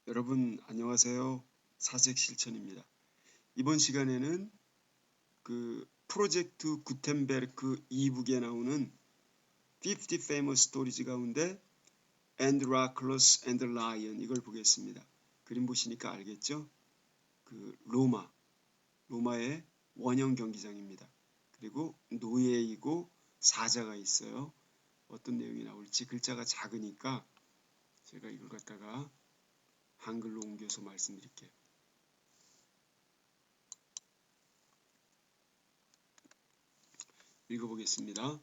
여러분 안녕하세요. 사색 실천입니다. 이번 시간에는 프로젝트 구텐베르크 2북에 나오는 50 Famous Stories 가운데 Androclus and the Lion 이걸 보겠습니다. 그림 보시니까 알겠죠? 로마의 원형 경기장입니다. 그리고 노예이고 사자가 있어요. 어떤 내용이 나올지 글자가 작으니까 제가 이걸 갖다가 한글로 옮겨서 말씀드릴게요. 읽어보겠습니다.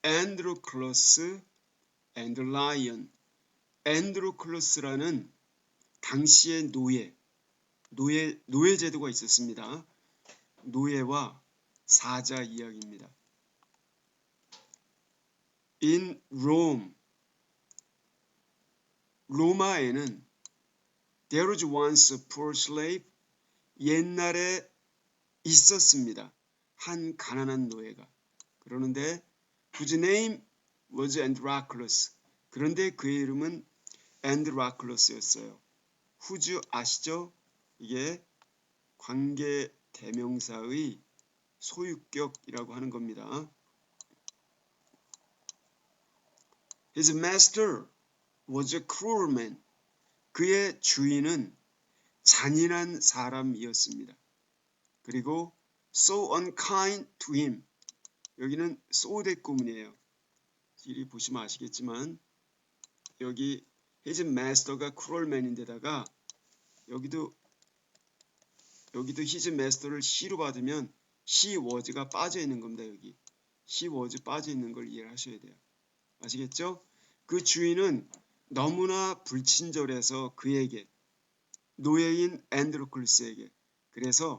Androclus and the Lion. Androclus라는 당시의 노예 제도가 있었습니다. 노예와 사자 이야기입니다. In Rome, 로마에는 there was once a poor slave. 옛날에 있었습니다. 한 가난한 노예가. 그러는데 whose name was Androclus. 그런데 그의 이름은 Androclus였어요. whose 아시죠? 이게 관계 대명사의 소유격이라고 하는 겁니다. His master was a cruel man. 그의 주인은 잔인한 사람이었습니다. 그리고 so unkind to him. 여기는 so that 구문이에요. 여기 보시면 아시겠지만 여기 his master가 cruel man인데다가 여기도 his master를 he로 받으면 he was가 빠져 있는 겁니다. 여기 he was 빠져 있는 걸 이해를 하셔야 돼요. 아시겠죠? 그 주인은 너무나 불친절해서 그에게 노예인 앤드로클루스에게 그래서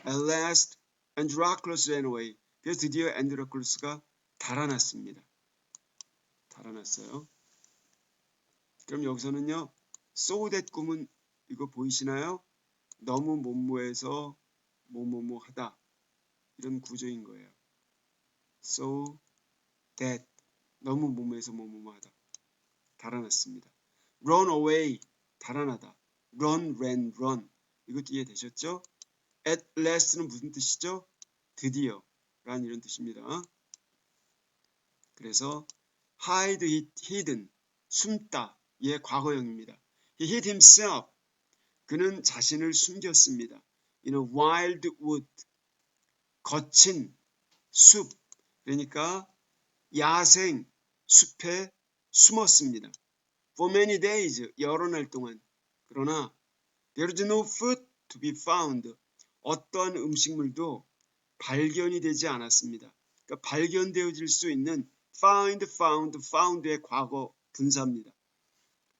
at last Androclus ran away. 그래서 드디어 앤드로클루스가 달아났습니다. 달아났어요. 그럼 여기서는요. so that 구문 이거 보이시나요? 너무 뭐뭐해서 뭐뭐뭐 하다 이런 구조인 거예요. so that 너무 뭐뭐해서 뭐뭐뭐 하다. 달아났습니다. run away 달아나다. run, ran, run 이것도 이해되셨죠? at last는 무슨 뜻이죠? 드디어 라는 이런 뜻입니다. 그래서 hide, hidden 숨다 의 과거형입니다. He hid himself 그는 자신을 숨겼습니다. In a wild wood 거친 숲 그러니까 야생 숲에 숨었습니다. For many days 여러 날 동안 그러나 there is no food to be found 어떠한 음식물도 발견이 되지 않았습니다. 그러니까 발견되어질 수 있는 found의 과거 분사입니다.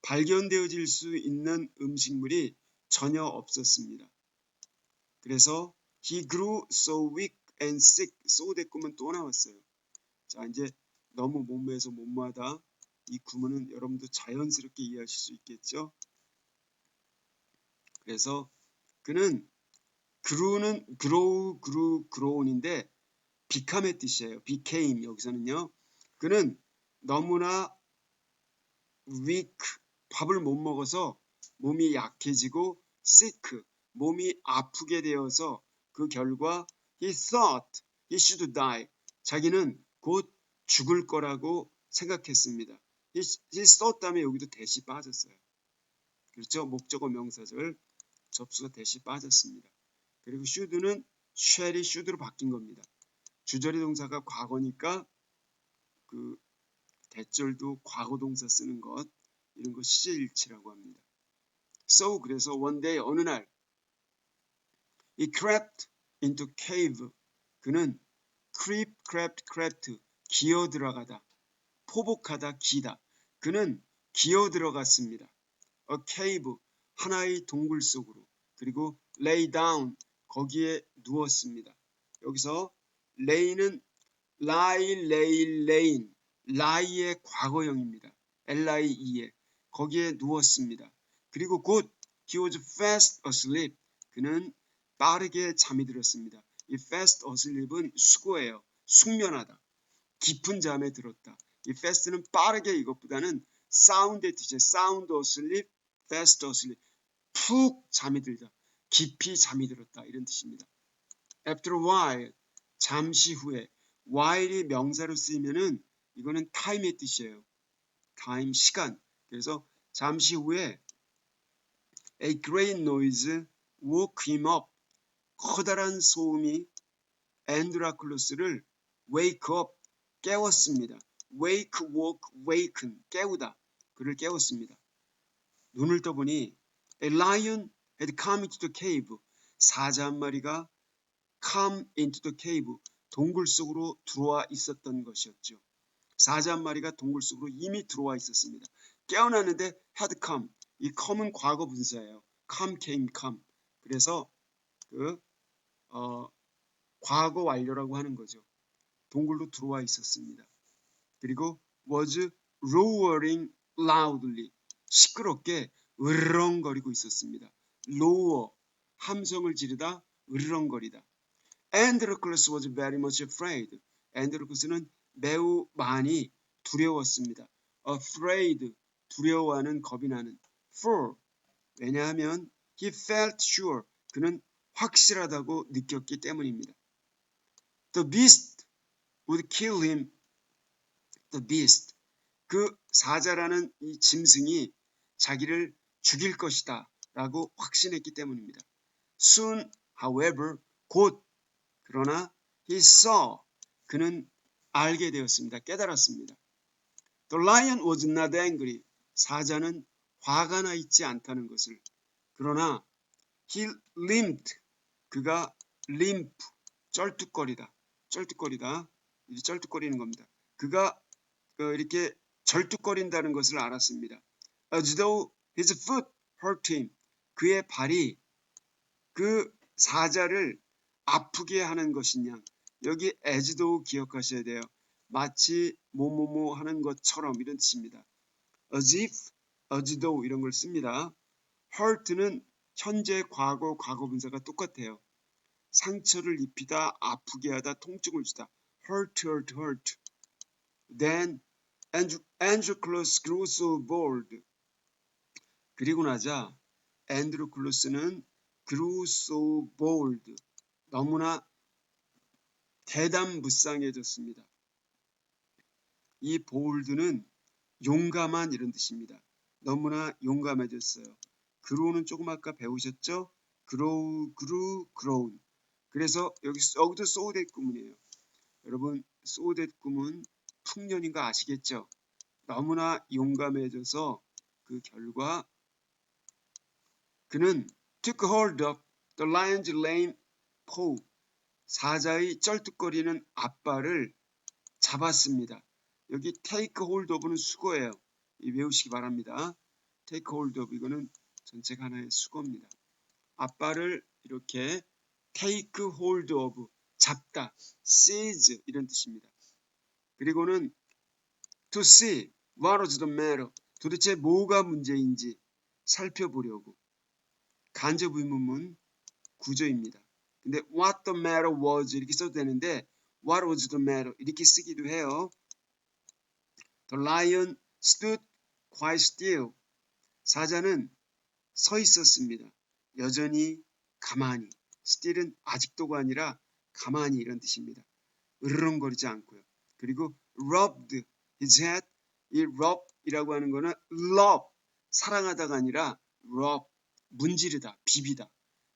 발견되어질 수 있는 음식물이 전혀 없었습니다. 그래서 he grew so weak and sick. so that 구문 또 나왔어요. 자 이제 너무 뭐뭐해서 뭐뭐하다. 이 구문은 여러분도 자연스럽게 이해하실 수 있겠죠. 그래서 그는 grew는 grow인데 become의 뜻이에요. became 여기서는요. 그는 너무나 weak 밥을 못 먹어서 몸이 약해지고 sick 몸이 아프게 되어서 그 결과 he thought he should die 자기는 곧 죽을 거라고 생각했습니다. he thought 다음에 여기도 대시 빠졌어요. 그렇죠? 목적어 명사절 접수가 대시 빠졌습니다. 그리고 should는 shall이 should로 바뀐 겁니다. 주저리 동사가 과거니까 그 대절도 과거 동사 쓰는 것 이런 거 시제일치라고 합니다. So 그래서 one day 어느 날 he crept into cave 그는 crept 기어 들어가다 포복하다 기다 그는 기어 들어갔습니다. A cave 하나의 동굴 속으로 그리고 lay down 거기에 누웠습니다. 여기서 lay는 lie의 과거형입니다. lie에 거기에 누웠습니다. 그리고 곧 he was fast asleep 그는 빠르게 잠이 들었습니다. 이 fast asleep은 수고예요. 숙면하다. 깊은 잠에 들었다. 이 fast는 빠르게 이것보다는 sound의 뜻이에요. sound asleep, fast asleep. 푹 잠이 들다. 깊이 잠이 들었다. 이런 뜻입니다. After a while, 잠시 후에. while이 명사로 쓰이면은 이거는 time의 뜻이에요. time, 시간. 그래서 잠시 후에 a great noise woke him up. 커다란 소음이 앤드라클로스를 wake up, 깨웠습니다. wake, woke, waken, 깨우다. 그를 깨웠습니다. 눈을 떠보니 a lion had come into the cave. 사자 한 마리가 come into the cave, 동굴 속으로 들어와 있었던 것이었죠. 사자 한 마리가 동굴 속으로 이미 들어와 있었습니다. 깨어났는데 had come, 이 come은 과거 분사예요. come, came, come. 그래서 과거 완료라고 하는 거죠. 동굴로 들어와 있었습니다. 그리고 was roaring loudly, 시끄럽게 으르렁거리고 있었습니다. roar, 함성을 지르다, 으르렁거리다. Androclus was very much afraid. Androclus는 매우 많이 두려웠습니다. afraid, 두려워하는, 겁이 나는. for, 왜냐하면 he felt sure, 그는 확실하다고 느꼈기 때문입니다. The beast would kill him. The beast, 그 사자라는 이 짐승이 자기를 죽일 것이다 라고 확신했기 때문입니다. Soon, however, 곧, 그러나 he saw, 그는 알게 되었습니다. 깨달았습니다. The lion was not angry. 사자는 화가 나 있지 않다는 것을. 그러나 he limped, 그가 limp, 쩔뚝거리다. 쩔뚝거리다. 이 쩔뚝거리는 겁니다. 그가 이렇게 절뚝거린다는 것을 알았습니다. As though his foot hurt him. 그의 발이 그 사자를 아프게 하는 것이냐. 여기 as though 기억하셔야 돼요. 마치 뭐뭐뭐 하는 것처럼 이런 뜻입니다. as if, as though 이런 걸 씁니다. hurt는 현재, 과거, 과거분사가 똑같아요. 상처를 입히다, 아프게 하다, 통증을 주다. hurt, hurt, hurt. Then Androclus grew so bold. 그리고 나자 앤드로클로스는 grew so bold. 너무나 대담무쌍해졌습니다. 이 bold는 용감한 이런 뜻입니다. 너무나 용감해졌어요. grow는 조금 아까 배우셨죠? grow, grew, grown. 그래서 여기도 so that 구문이에요. 여러분 so that 구문 풍년인 거 아시겠죠? 너무나 용감해져서 그 결과 그는 took hold of the lion's lame paw. 사자의 쩔뚝거리는 앞발을 잡았습니다. 여기 take hold of는 수거예요. 외우시기 바랍니다. take hold of, 이거는 전체가 하나의 수거입니다. 앞발을 이렇게 take hold of, 잡다, seize 이런 뜻입니다. 그리고는 to see what was the matter, 도대체 뭐가 문제인지 살펴보려고. 간접 의문문 구조입니다. 근데 what the matter was 이렇게 써도 되는데 what was the matter 이렇게 쓰기도 해요. The lion stood quite still. 사자는 서 있었습니다. 여전히 가만히. still은 아직도가 아니라 가만히 이런 뜻입니다. 으르렁거리지 않고요. 그리고 rubbed his head. 이 rub이라고 하는 거는 love, 사랑하다가 아니라 rub, 문지르다, 비비다.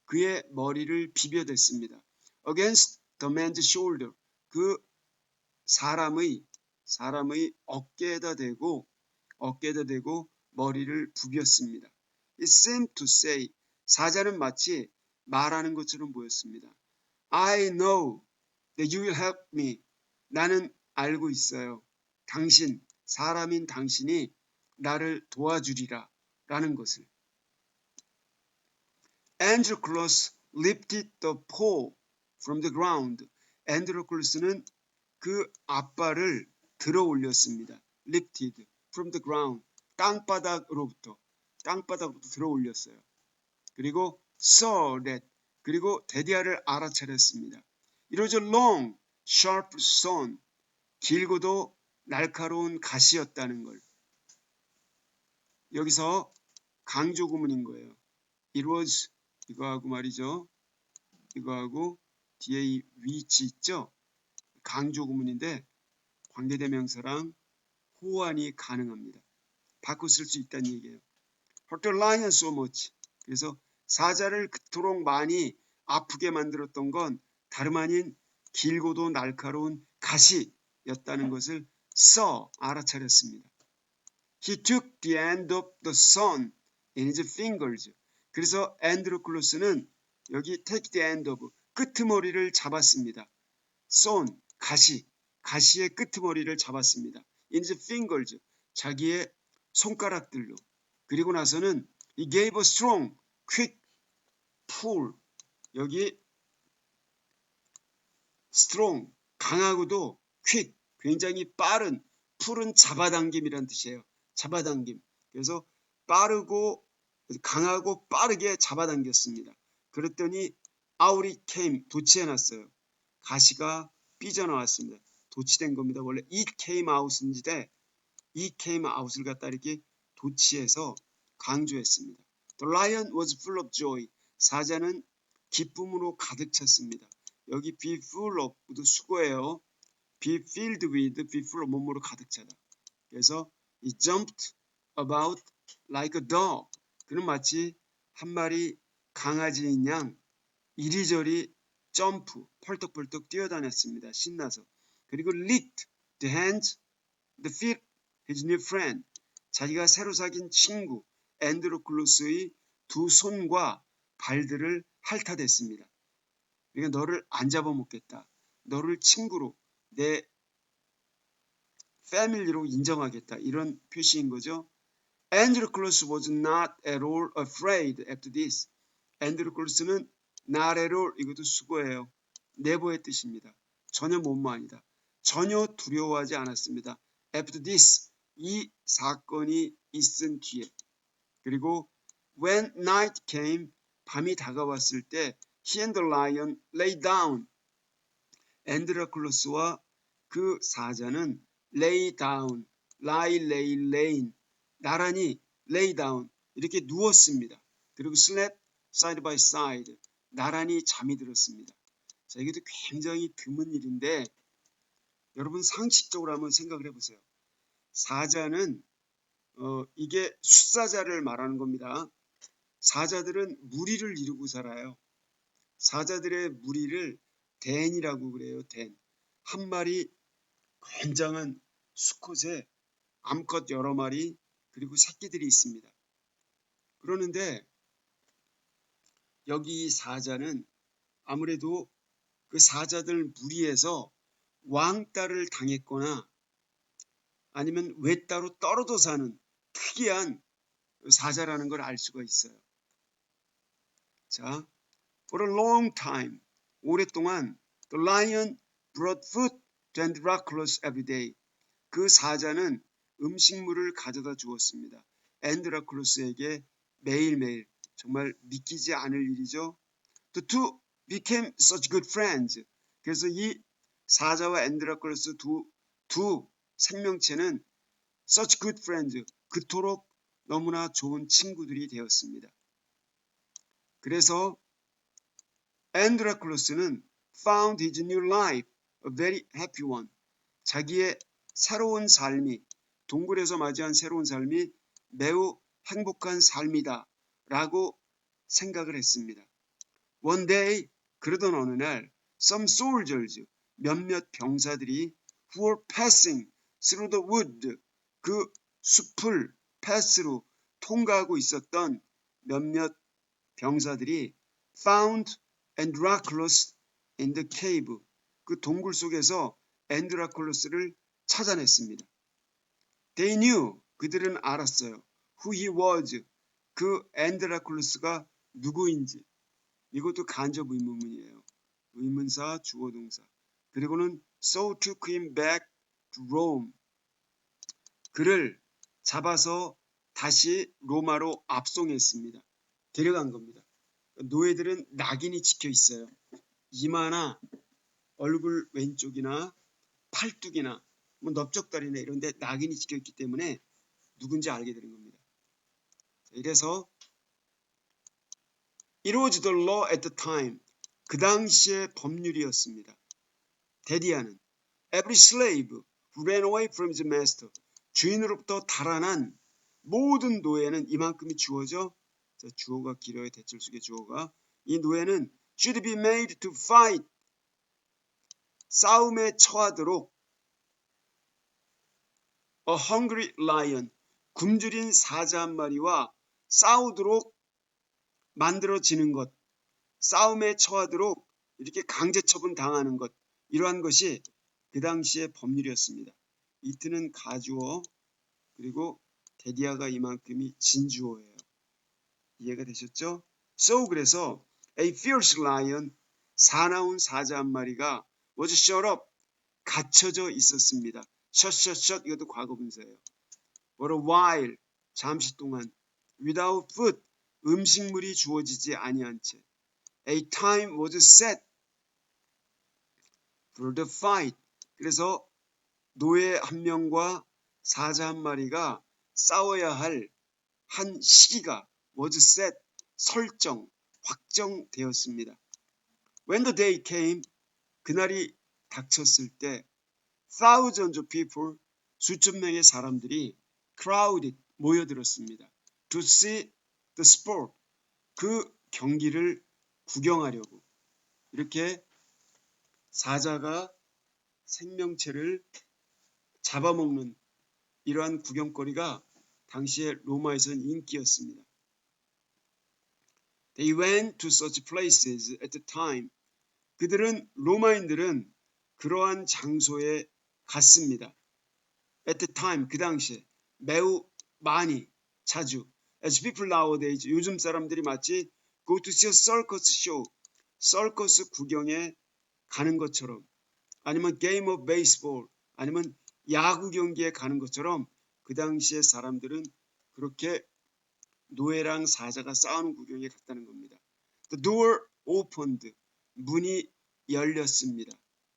그의 머리를 비벼댔습니다. Against the man's shoulder. 그 사람의 어깨에다 대고 머리를 부볐습니다. It seemed to say, 사자는 마치 말하는 것처럼 보였습니다. I know that you will help me. 나는 알고 있어요. 당신, 사람인 당신이 나를 도와주리라 라는 것을. Androclus lifted the paw from the ground. 앤드로클루스는 그 앞발을 들어 올렸습니다. lifted from the ground. 땅바닥으로부터 들어 올렸어요. 그리고 saw that, 그리고 데디아를 알아차렸습니다. It was a long, sharp stone. 길고도 날카로운 가시였다는 걸. 여기서 강조 구문인 거예요. It was 이거하고 말이죠. 이거하고 뒤에 which 있죠. 강조 구문인데 관계대명사랑 호환이 가능합니다. 바꿔 쓸 수 있다는 얘기예요. Hurt the lion so much. 그래서 사자를 그토록 많이 아프게 만들었던 건 다름 아닌 길고도 날카로운 가시였다는 것을 알아차렸습니다. He took the end of the sun in his fingers. 그래서 앤드로클로스는 여기 take the end of 끄트머리를 잡았습니다. son 가시의 끄트머리를 잡았습니다. in his fingers 자기의 손가락들로. 그리고 나서는 he gave a strong, quick pull. 여기 strong 강하고도 quick 굉장히 빠른 pull은 잡아당김이란 뜻이에요. 잡아당김. 그래서 빠르고 강하고 빠르게 잡아당겼습니다. 그랬더니 out it came 도치해놨어요. 가시가 삐져나왔습니다. 도치된 겁니다. 원래 it came out인데 it came out을 갖다 이렇게 도치해서 강조했습니다. The lion was full of joy. 사자는 기쁨으로 가득 찼습니다. 여기 be full of도 수고예요. be filled with, be full of 몸으로 가득 차다. 그래서 he jumped about like a dog. 그는 마치 한 마리 강아지인 양 이리저리 점프, 펄떡펄떡 뛰어다녔습니다. 신나서. 그리고 licked the hands, the feet, his new friend. 자기가 새로 사귄 친구 앤드로클로스의 두 손과 발들을 핥아댔습니다. 그러니까 너를 안 잡아먹겠다. 너를 친구로 내 패밀리로 인정하겠다. 이런 표시인 거죠. 앤드로클로스 was not at all afraid after this. 앤드로클로스는 not at all 이것도 수고예요. never의 뜻입니다. 전혀 못마아니다. 전혀 두려워하지 않았습니다. after this 이 사건이 있은 뒤에. 그리고 when night came 밤이 다가왔을 때 he and the lion lay down. 앤드로클로스와 그 사자는 lay down, lie, lay, laying 나란히 lay down 이렇게 누웠습니다. 그리고 slept side by side 나란히 잠이 들었습니다. 자, 이것도 굉장히 드문 일인데 여러분 상식적으로 한번 생각을 해보세요. 사자는 이게 숫사자를 말하는 겁니다. 사자들은 무리를 이루고 살아요. 사자들의 무리를 댄이라고 그래요. 댄. 한 마리 굉장한 수컷에 암컷 여러 마리 그리고 새끼들이 있습니다. 그러는데 여기 사자는 아무래도 그 사자들 무리에서 왕따를 당했거나 아니면 외따로 떨어져 사는 특이한 사자라는 걸 알 수가 있어요. 자, for a long time, 오랫동안 the lion brought food to Androclus every day. 그 사자는 음식물을 가져다 주었습니다. 앤드라클로스에게 매일매일 정말 믿기지 않을 일이죠. The two became such good friends. 그래서 이 사자와 앤드라클로스 두 생명체는 such good friends, 그토록 너무나 좋은 친구들이 되었습니다. 그래서 앤드라클로스는 found his new life a very happy one. 자기의 새로운 삶이 동굴에서 맞이한 새로운 삶이 매우 행복한 삶이다 라고 생각을 했습니다. One day 그러던 어느 날 some soldiers 몇몇 병사들이 who were passing through the wood 그 숲을 pass로 통과하고 있었던 몇몇 병사들이 found Androclus in the cave 그 동굴 속에서 앤드라클로스를 찾아냈습니다. They knew 그들은 알았어요. Who he was 그 앤드라클로스가 누구인지. 이것도 간접 의문문이에요. 의문사 주어동사. 그리고는 so took him back to Rome. 그를 잡아서 다시 로마로 압송했습니다. 데려간 겁니다. 노예들은 낙인이 찍혀 있어요. 이마나 얼굴 왼쪽이나 팔뚝이나 뭐 넓적다리나 이런 데 낙인이 찍혀 있기 때문에 누군지 알게 되는 겁니다. 이래서 It was the law at the time. 그 당시의 법률이었습니다. 데디아는 Every slave who ran away from his master. 주인으로부터 달아난 모든 노예는 이만큼이 주어져. 자, 주어가 길어요. 대절 속의 주어가. 이 노예는 should be made to fight. 싸움에 처하도록 A hungry lion. 굶주린 사자 한 마리와 싸우도록 만들어지는 것. 싸움에 처하도록 이렇게 강제 처분 당하는 것. 이러한 것이 그 당시의 법률이었습니다. 이트는 가주어 그리고 데디아가 이만큼이 진주어예요. 이해가 되셨죠? So 그래서 a fierce lion 사나운 사자 한 마리가 was shut up 갇혀져 있었습니다. shut 이것도 과거분사예요. For a while 잠시 동안 without food 음식물이 주어지지 아니한 채 a time was set for the fight 그래서 노예 한 명과 사자 한 마리가 싸워야 할 한 시기가 was set 설정 확정되었습니다. When the day came 그날이 닥쳤을 때 thousands of people 수천 명의 사람들이 crowded 모여들었습니다. To see the sport 그 경기를 구경하려고 이렇게 사자가 생명체를 잡아먹는 이러한 구경거리가 당시에 로마에서는 인기였습니다. They went to such places at the time. 로마인들은 그러한 장소에 갔습니다. At the time, 그 당시에 매우 많이, 자주. As people nowadays, 요즘 사람들이 마치 go to see a circus show, 서커스 구경에 가는 것처럼 아니면 game of baseball, 아니면 야구 경기에 가는 것처럼 그 당시에 사람들은 그렇게 노예랑 사자가 싸우는 구경에 갔다는 겁니다. The door opened. 문이 열렸습니다.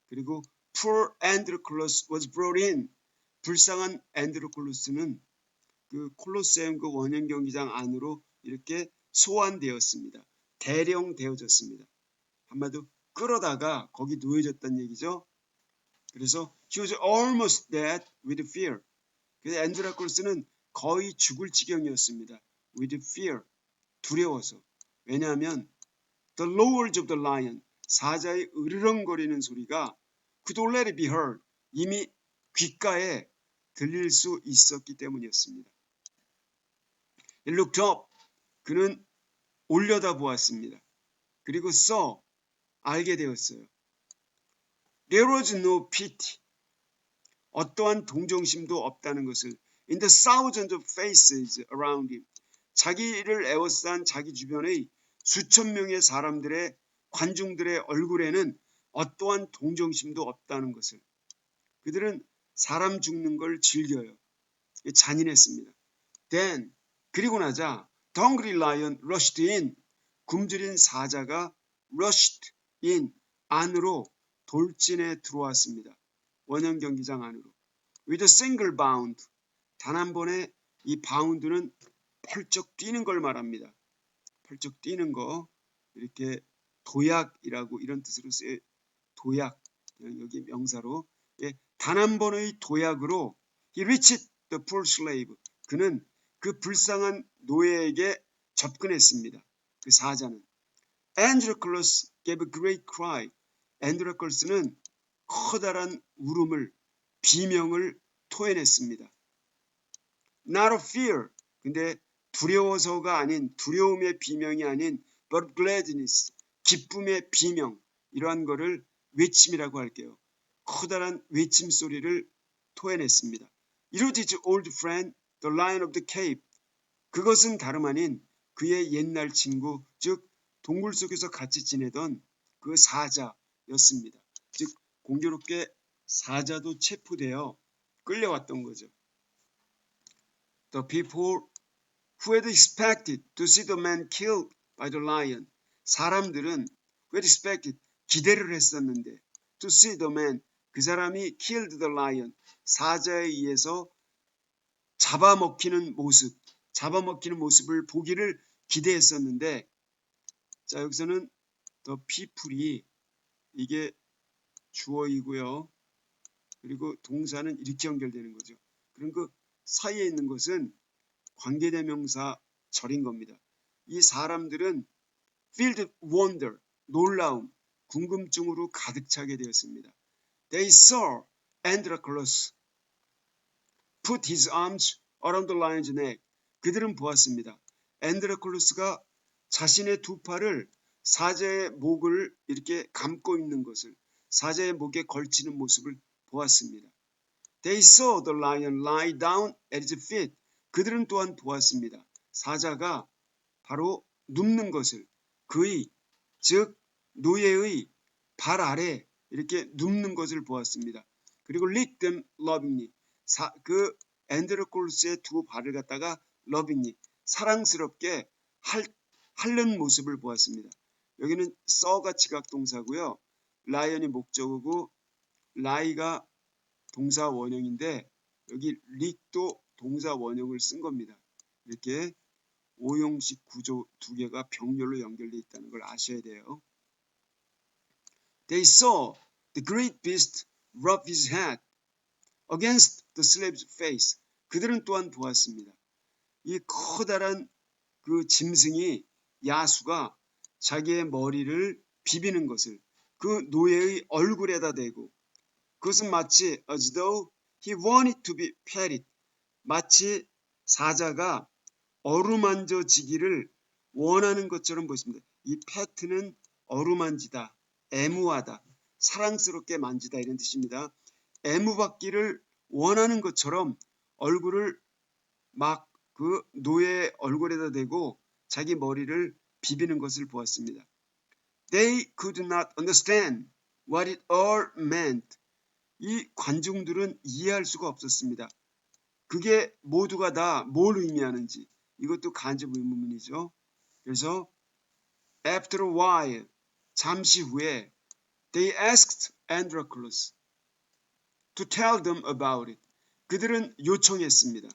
그리고 poor Androclus was brought in. 불쌍한 앤드로클루스는 그 콜로세움 그 원형 경기장 안으로 이렇게 소환되었습니다. 대령되어졌습니다. 한마디로 끌어다가 거기 누워졌다는 얘기죠. 그래서 he was almost dead with fear. 그래서 앤드로클루스는 거의 죽을 지경이었습니다. with fear. 두려워서. 왜냐하면 the roars of the lion. 사자의 으르렁거리는 소리가 could already be heard. 이미 귓가에 들릴 수 있었기 때문이었습니다. He looked up. 그는 올려다 보았습니다. 그리고 saw. 알게 되었어요. There was no pity. 어떠한 동정심도 없다는 것을 in the thousands of faces around him. 자기를 에워싼 자기 주변의 수천 명의 사람들의 관중들의 얼굴에는 어떠한 동정심도 없다는 것을 그들은 사람 죽는 걸 즐겨요. 잔인했습니다. Then 그리고 나자 the hungry lion rushed in. 굶주린 사자가 rushed in 안으로 돌진해 들어왔습니다. 원형 경기장 안으로. With a single bound. 단 한 번에 이 바운드는 펄쩍 뛰는 걸 말합니다. 펄쩍 뛰는 거. 이렇게 도약이라고 이런 뜻으로 쓰여 도약. 여기 명사로. 예, 단 한 번의 도약으로 he reached the poor slave. 그는 그 불쌍한 노예에게 접근했습니다. 그 사자는. Androclus gave a great cry. 앤드로클스는 커다란 울음을 비명을 토해냈습니다. Not of fear. 근데 두려워서가 아닌 두려움의 비명이 아닌 but gladness. 기쁨의 비명. 이러한 거를 외침이라고 할게요. 커다란 외침 소리를 토해냈습니다. It was his old friend, the lion of the cave. 그것은 다름 아닌 그의 옛날 친구, 즉 동굴 속에서 같이 지내던 그 사자였습니다. 즉 공교롭게 사자도 체포되어 끌려왔던 거죠. The people who had expected to see the man killed by the lion. 사람들은 who had expected 기대를 했었는데 to see the man 그 사람이 killed the lion 사자에 의해서 잡아먹히는 모습 잡아먹히는 모습을 보기를 기대했었는데, 자 여기서는 the people이 이게 주어이고요. 그리고 동사는 이렇게 연결되는 거죠. 그럼 그 사이에 있는 것은 관계대명사 절인 겁니다. 이 사람들은 filled with wonder, 놀라움, 궁금증으로 가득 차게 되었습니다. They saw Androclus put his arms around the lion's neck. 그들은 보았습니다. 앤드로클루스가 자신의 두 팔을 사자의 목을 이렇게 감고 있는 것을, 사자의 목에 걸치는 모습을 보았습니다. They saw the lion lie down at his feet. 그들은 또한 보았습니다. 사자가 바로 눕는 것을, 그의 즉 노예의 발 아래 이렇게 눕는 것을 보았습니다. 그리고 licked them lovingly. 그 앤드로콜스의 두 발을 갖다가 lovingly 사랑스럽게 핥는 모습을 보았습니다. 여기는 saw가 지각동사고요. lion이 목적어고 lie가 동사 원형인데 여기 lick도 동사 원형을 쓴 겁니다. 이렇게 오형식 구조 두 개가 병렬로 연결되어 있다는 걸 아셔야 돼요. They saw the great beast rub his head against the slave's face. 그들은 또한 보았습니다. 이 커다란 그 짐승이 야수가 자기의 머리를 비비는 것을 그 노예의 얼굴에다 대고, 그것은 마치 as though he wanted to be petted. 마치 사자가 어루만져지기를 원하는 것처럼 보였습니다. 이 pet는 어루만지다, 애무하다, 사랑스럽게 만지다 이런 뜻입니다. 애무받기를 원하는 것처럼 얼굴을 막 그 노예의 얼굴에다 대고 자기 머리를 비비는 것을 보았습니다. They could not understand what it all meant. 이 관중들은 이해할 수가 없었습니다. 그게 모두가 다 뭘 의미하는지. 이것도 간접 의문문이죠. 그래서 after a while, 잠시 후에 they asked Androclus to tell them about it. 그들은 요청했습니다.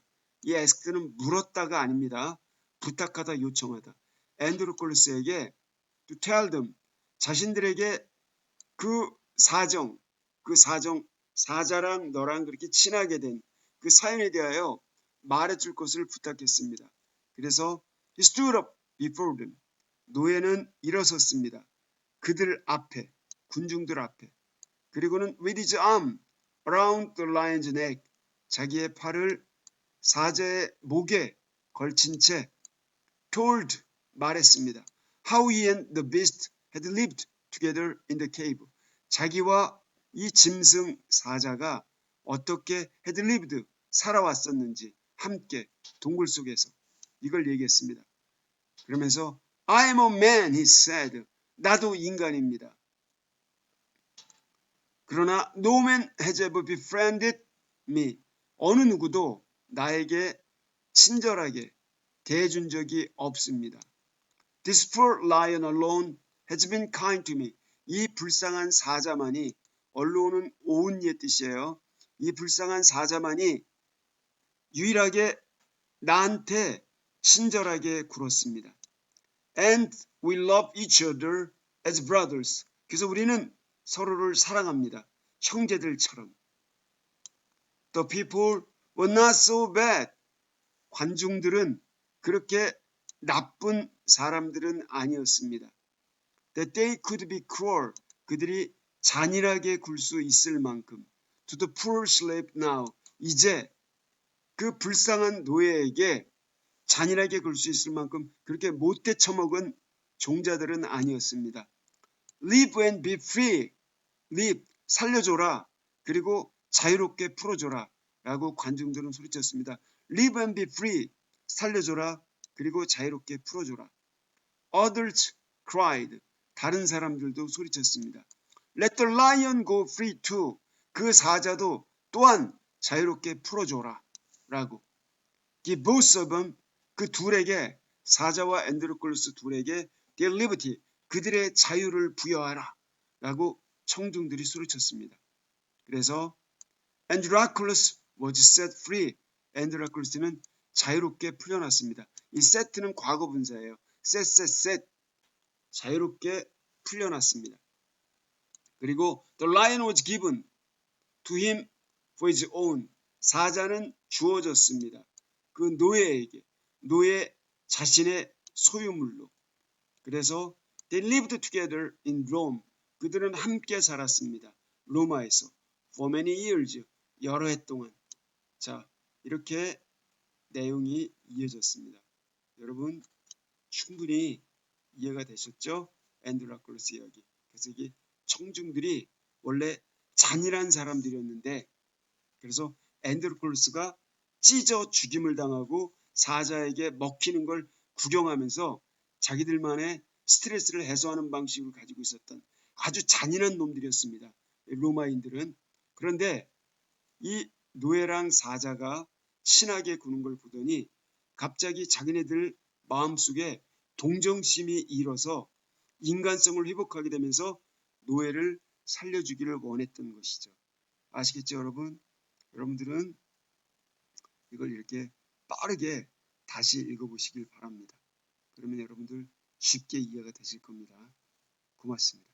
이 ask는 물었다가 아닙니다. 부탁하다, 요청하다. 앤드로콜스에게 to tell them, 자신들에게 그 사정, 사자랑 너랑 그렇게 친하게 된 그 사연에 대하여 말해줄 것을 부탁했습니다. 그래서 he stood up before them. 노예는 일어섰습니다. 그들 앞에, 군중들 앞에. 그리고는 with his arm around the lion's neck. 자기의 팔을 사자의 목에 걸친 채 told, 말했습니다. How he and the beast had lived together in the cave. 자기와 이 짐승 사자가 어떻게 had lived, 살아왔었는지 함께 동굴 속에서 이걸 얘기했습니다. 그러면서 I am a man, he said. 나도 인간입니다. 그러나 no man has ever befriended me. 어느 누구도 나에게 친절하게 대해준 적이 없습니다. This poor lion alone has been kind to me. 이 불쌍한 사자만이, 언론은 오은이의 뜻이에요. 이 불쌍한 사자만이 유일하게 나한테 친절하게 굴었습니다. And we love each other as brothers. 그래서 우리는 서로를 사랑합니다. 형제들처럼. The people were not so bad. 관중들은 그렇게 나쁜 사람들은 아니었습니다. That they could be cruel. 그들이 잔인하게 굴 수 있을 만큼. To the poor slave now. 이제 그 불쌍한 노예에게 잔인하게 굴 수 있을 만큼 그렇게 못돼 처먹은 종자들은 아니었습니다. Live and be free. Live, 살려줘라. 그리고 자유롭게 풀어줘라. 라고 관중들은 소리쳤습니다. Live and be free. 살려줘라. 그리고 자유롭게 풀어줘라. Others cried. 다른 사람들도 소리쳤습니다. Let the lion go free too. 그 사자도 또한 자유롭게 풀어줘라. 라고. Give both of them, 그 둘에게, 사자와 앤드로콜스 둘에게 their liberty, 그들의 자유를 부여하라. 라고 청중들이 소리쳤습니다. 그래서 Androclus was set free. 앤드로콜스는 자유롭게 풀려났습니다. 이 set는 과거 분사예요. set 자유롭게 풀려났습니다. 그리고 the lion was given to him for his own. 사자는 주어졌습니다. 그 노예에게, 노예 자신의 소유물로. 그래서 they lived together in Rome. 그들은 함께 살았습니다. 로마에서 for many years. 여러 해 동안. 자, 이렇게 내용이 이어졌습니다. 여러분 충분히 이해가 되셨죠? 앤드루라클로스 이야기. 그래서 이게 청중들이 원래 잔인한 사람들이었는데 그래서 앤드루콜스가 찢어 죽임을 당하고 사자에게 먹히는 걸 구경하면서 자기들만의 스트레스를 해소하는 방식을 가지고 있었던 아주 잔인한 놈들이었습니다. 로마인들은. 그런데 이 노예랑 사자가 친하게 구는 걸 보더니 갑자기 자기네들 마음속에 동정심이 일어서 인간성을 회복하게 되면서 노예를 살려주기를 원했던 것이죠. 아시겠죠, 여러분? 여러분들은 이걸 이렇게 빠르게 다시 읽어보시길 바랍니다. 그러면 여러분들 쉽게 이해가 되실 겁니다. 고맙습니다.